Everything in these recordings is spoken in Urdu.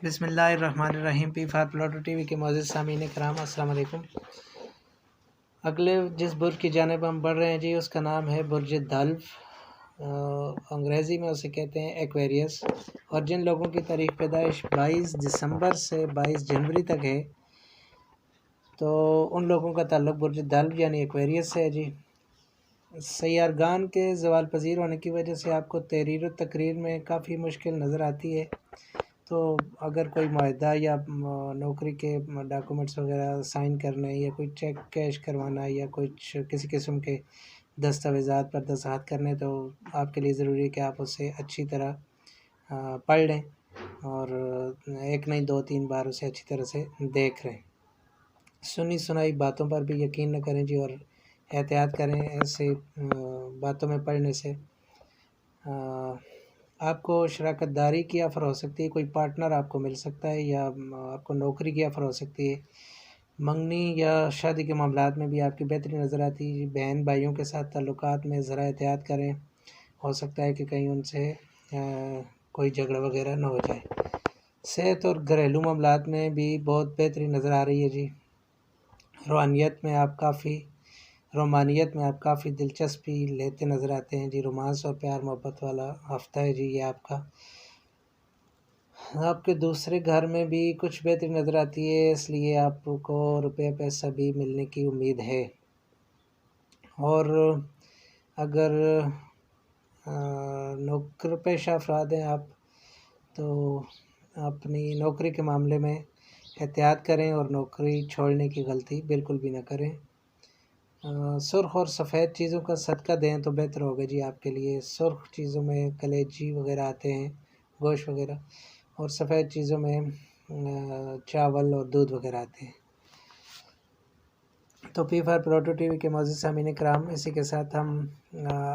بسم اللہ الرحمن الرحیم۔ P for Plato T V کے معزز سامعین کرام، السلام علیکم۔ اگلے جس برج کی جانب ہم بڑھ رہے ہیں جی، اس کا نام ہے برج دلو۔ انگریزی میں اسے کہتے ہیں ایکویریس، اور جن لوگوں کی تاریخ پیدائش 22 دسمبر سے 22 جنوری تک ہے تو ان لوگوں کا تعلق برج دلو یعنی ایکویریس سے ہے جی۔ سیارگان کے زوال پذیر ہونے کی وجہ سے آپ کو تحریر و تقریر میں کافی مشکل نظر آتی ہے، تو اگر کوئی معاہدہ یا نوکری کے ڈاکومنٹس وغیرہ سائن کرنے یا کوئی چیک کیش کروانا یا کچھ کسی قسم کے دستاویزات پر دستخط کرنے، تو آپ کے لیے ضروری ہے کہ آپ اسے اچھی طرح پڑھ لیں اور ایک نہیں 2-3 بار اسے اچھی طرح سے دیکھ رہیں۔ سنی سنائی باتوں پر بھی یقین نہ کریں جی، اور احتیاط کریں ایسے باتوں میں پڑھنے سے۔ آپ کو شراکت داری کی آفر ہو سکتی ہے، کوئی پارٹنر آپ کو مل سکتا ہے، یا آپ کو نوکری کی آفر ہو سکتی ہے۔ منگنی یا شادی کے معاملات میں بھی آپ کی بہتری نظر آتی ہے۔ بہن بھائیوں کے ساتھ تعلقات میں ذرا احتیاط کریں، ہو سکتا ہے کہ کہیں ان سے کوئی جھگڑا وغیرہ نہ ہو جائے۔ صحت اور گھریلو معاملات میں بھی بہت بہتری نظر آ رہی ہے جی۔ روحانیت میں آپ کافی دلچسپی لیتے نظر آتے ہیں جی۔ رومانس اور پیار محبت والا ہفتہ ہے جی یہ آپ کا۔ آپ کے دوسرے گھر میں بھی کچھ بہتری نظر آتی ہے، اس لیے آپ کو روپے پیسہ بھی ملنے کی امید ہے۔ اور اگر نوکر پیشہ افراد ہیں آپ، تو اپنی نوکری کے معاملے میں احتیاط کریں اور نوکری چھوڑنے کی غلطی بالکل بھی نہ کریں۔ سرخ اور سفید چیزوں کا صدقہ دیں تو بہتر ہوگا جی آپ کے لیے۔ سرخ چیزوں میں کلیجی وغیرہ آتے ہیں، گوشت وغیرہ، اور سفید چیزوں میں چاول اور دودھ وغیرہ آتے ہیں۔ تو P for Plato T V کے معزز سامعین کرام، اسی کے ساتھ ہم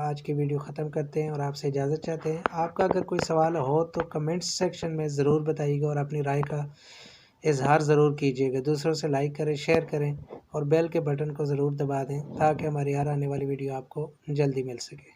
آج کی ویڈیو ختم کرتے ہیں اور آپ سے اجازت چاہتے ہیں۔ آپ کا اگر کوئی سوال ہو تو کمنٹس سیکشن میں ضرور بتائیے گا اور اپنی رائے کا اظہار ضرور کیجیے گا۔ دوسروں سے لائک کریں، شیئر کریں اور بیل کے بٹن کو ضرور دبا دیں تاکہ ہماری ہر آنے والی ویڈیو آپ کو جلدی مل سکے۔